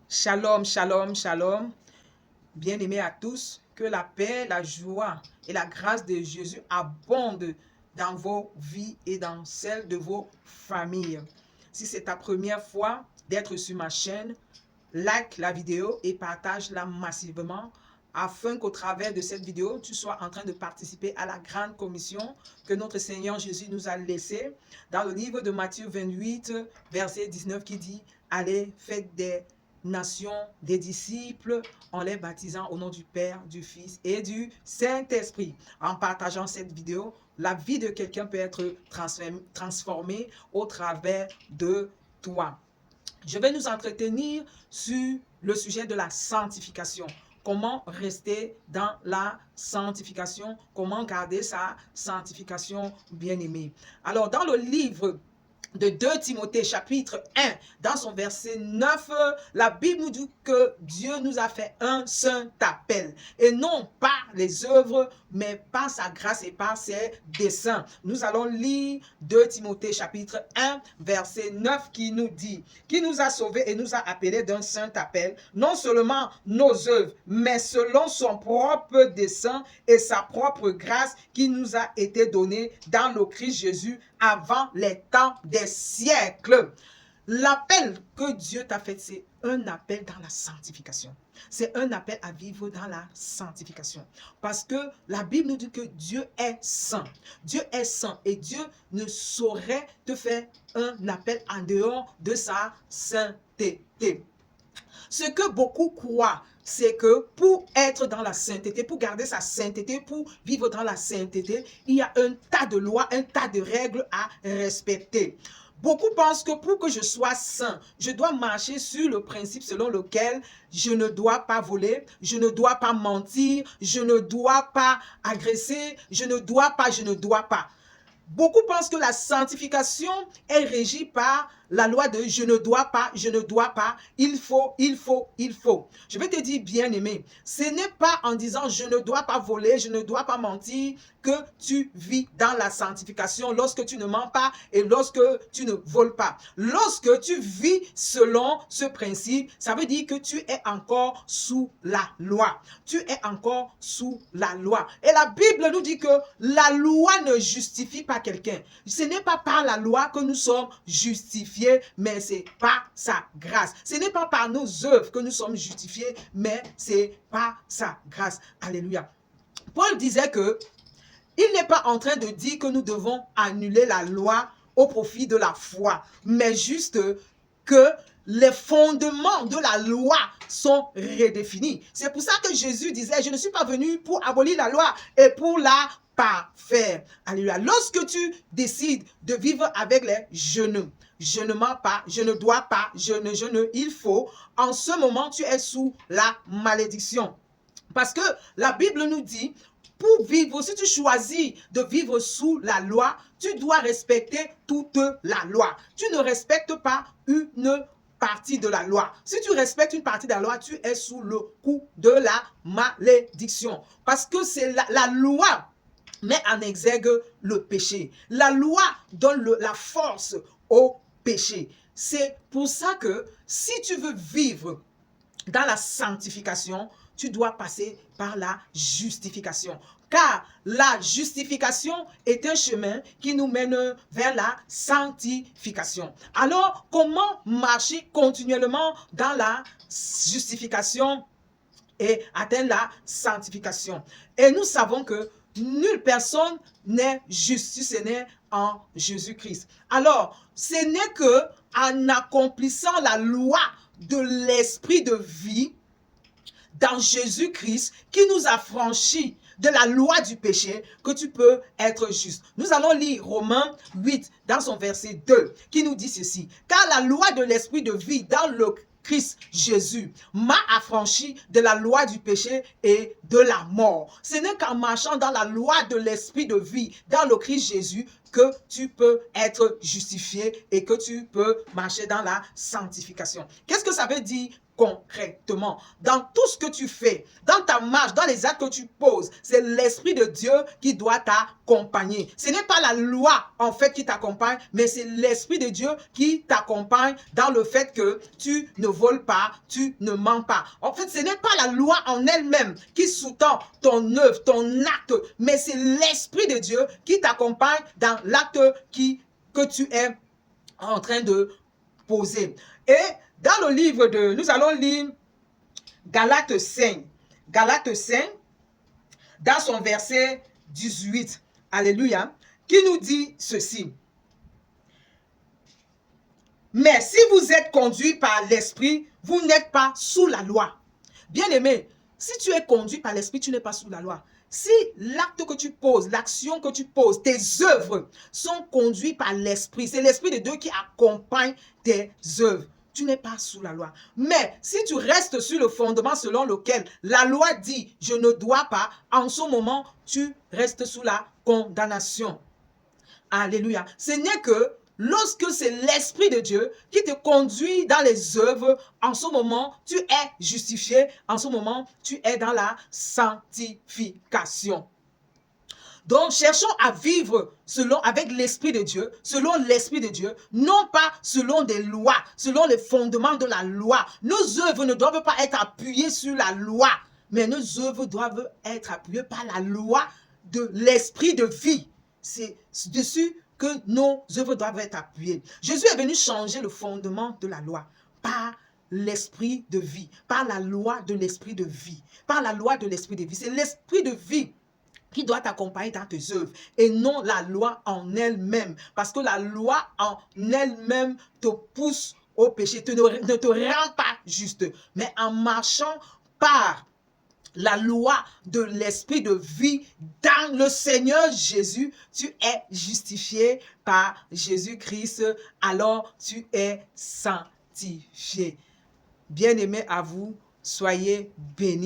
Shalom, shalom, shalom. Bien-aimés à tous, que la paix, la joie et la grâce de Jésus abondent dans vos vies et dans celles de vos familles. Si c'est ta première fois d'être sur ma chaîne, like la vidéo et partage-la massivement afin qu'au travers de cette vidéo, tu sois en train de participer à la grande commission que notre Seigneur Jésus nous a laissée dans le livre de Matthieu 28, verset 19 qui dit « Allez, faites des nations des disciples en les baptisant au nom du Père, du Fils et du Saint-Esprit. » En partageant cette vidéo, la vie de quelqu'un peut être transformée au travers de toi. Je vais nous entretenir sur le sujet de la sanctification. Comment rester dans la sanctification, comment garder sa sanctification bien-aimée. Alors, dans le livre de 2 Timothée chapitre 1, dans son verset 9, la Bible nous dit que Dieu nous a fait un saint appel, et non par les œuvres, mais par sa grâce et par ses desseins. Nous allons lire 2 Timothée chapitre 1, verset 9 qui nous dit, qui nous a sauvés et nous a appelés d'un saint appel, non seulement nos œuvres, mais selon son propre dessein et sa propre grâce qui nous a été donnée dans le Christ Jésus avant les temps des siècles. L'appel que Dieu t'a fait, c'est un appel dans la sanctification. C'est un appel à vivre dans la sanctification. Parce que la Bible nous dit que Dieu est saint. Dieu est saint et Dieu ne saurait te faire un appel en dehors de sa sainteté. Ce que beaucoup croient, c'est que pour être dans la sainteté, pour garder sa sainteté, pour vivre dans la sainteté, il y a un tas de lois, un tas de règles à respecter. Beaucoup pensent que pour que je sois saint, je dois marcher sur le principe selon lequel je ne dois pas voler, je ne dois pas mentir, je ne dois pas agresser, je ne dois pas. Beaucoup pensent que la sanctification est régie par la loi de je ne dois pas, il faut. Je vais te dire, bien-aimé, ce n'est pas en disant je ne dois pas voler, je ne dois pas mentir que tu vis dans la sanctification lorsque tu ne mens pas et lorsque tu ne voles pas. Lorsque tu vis selon ce principe, ça veut dire que tu es encore sous la loi. Tu es encore sous la loi. Et la Bible nous dit que la loi ne justifie pas quelqu'un. Ce n'est pas par la loi que nous sommes justifiés, mais c'est par sa grâce. Ce n'est pas par nos œuvres que nous sommes justifiés, mais c'est par sa grâce. Alléluia. Paul disait que il n'est pas en train de dire que nous devons annuler la loi au profit de la foi, mais juste que les fondements de la loi sont redéfinis. C'est pour ça que Jésus disait, je ne suis pas venu pour abolir la loi et pour la parfaire. Alléluia. Lorsque tu décides de vivre avec les je ne mens pas, je ne dois pas, il faut, en ce moment, tu es sous la malédiction. Parce que la Bible nous dit, pour vivre, si tu choisis de vivre sous la loi, tu dois respecter toute la loi. Tu ne respectes pas une partie de la loi. Si tu respectes une partie de la loi, tu es sous le coup de la malédiction. Parce que c'est la loi met en exergue le péché. La loi donne la force au péché. C'est pour ça que si tu veux vivre dans la sanctification, tu dois passer par la justification. Car la justification est un chemin qui nous mène vers la sanctification. Alors, comment marcher continuellement dans la justification et atteindre la sanctification? Et nous savons que nulle personne n'est juste si ce n'est en Jésus-Christ. Alors, ce n'est que en accomplissant la loi de l'esprit de vie dans Jésus-Christ qui nous a franchis de la loi du péché que tu peux être juste. Nous allons lire Romains 8 dans son verset 2 qui nous dit ceci. Car la loi de l'esprit de vie dans le Christ Jésus m'a affranchi de la loi du péché et de la mort. Ce n'est qu'en marchant dans la loi de l'esprit de vie dans le Christ Jésus que tu peux être justifié et que tu peux marcher dans la sanctification. Qu'est-ce que ça veut dire concrètement? Dans tout ce que tu fais, dans ta marche, dans les actes que tu poses, c'est l'Esprit de Dieu qui doit t'accompagner. Ce n'est pas la loi en fait qui t'accompagne, mais c'est l'Esprit de Dieu qui t'accompagne dans le fait que tu ne voles pas, tu ne mens pas. En fait, ce n'est pas la loi en elle-même qui sous-tend ton œuvre, ton acte, mais c'est l'Esprit de Dieu qui t'accompagne dans l'acte que tu es en train de poser. Et dans le livre de, nous allons lire Galates 5. Galates 5, dans son verset 18. Alléluia. Qui nous dit ceci. Mais si vous êtes conduit par l'Esprit, vous n'êtes pas sous la loi. Bien-aimé, si tu es conduit par l'Esprit, tu n'es pas sous la loi. Si l'acte que tu poses, l'action que tu poses, tes œuvres sont conduites par l'Esprit, c'est l'Esprit de Dieu qui accompagne tes œuvres. Tu n'es pas sous la loi. Mais si tu restes sur le fondement selon lequel la loi dit « je ne dois pas », en ce moment, tu restes sous la condamnation. Alléluia. Ce n'est que lorsque c'est l'Esprit de Dieu qui te conduit dans les œuvres, en ce moment, tu es justifié. En ce moment, tu es dans la sanctification. Donc, cherchons à vivre avec l'Esprit de Dieu, selon l'Esprit de Dieu, non pas selon des lois, selon les fondements de la loi. Nos œuvres ne doivent pas être appuyées sur la loi, mais nos œuvres doivent être appuyées par la loi de l'Esprit de vie. C'est dessus que nos œuvres doivent être appuyées. Jésus est venu changer le fondement de la loi par l'Esprit de vie, par la loi de l'Esprit de vie, par la loi de l'Esprit de vie. C'est l'Esprit de vie qui doit t'accompagner dans tes œuvres et non la loi en elle-même. Parce que la loi en elle-même te pousse au péché, ne te rend pas juste. Mais en marchant par la loi de l'Esprit de vie dans le Seigneur Jésus, tu es justifié par Jésus-Christ, alors tu es sanctifié. Bien-aimé à vous, soyez bénis.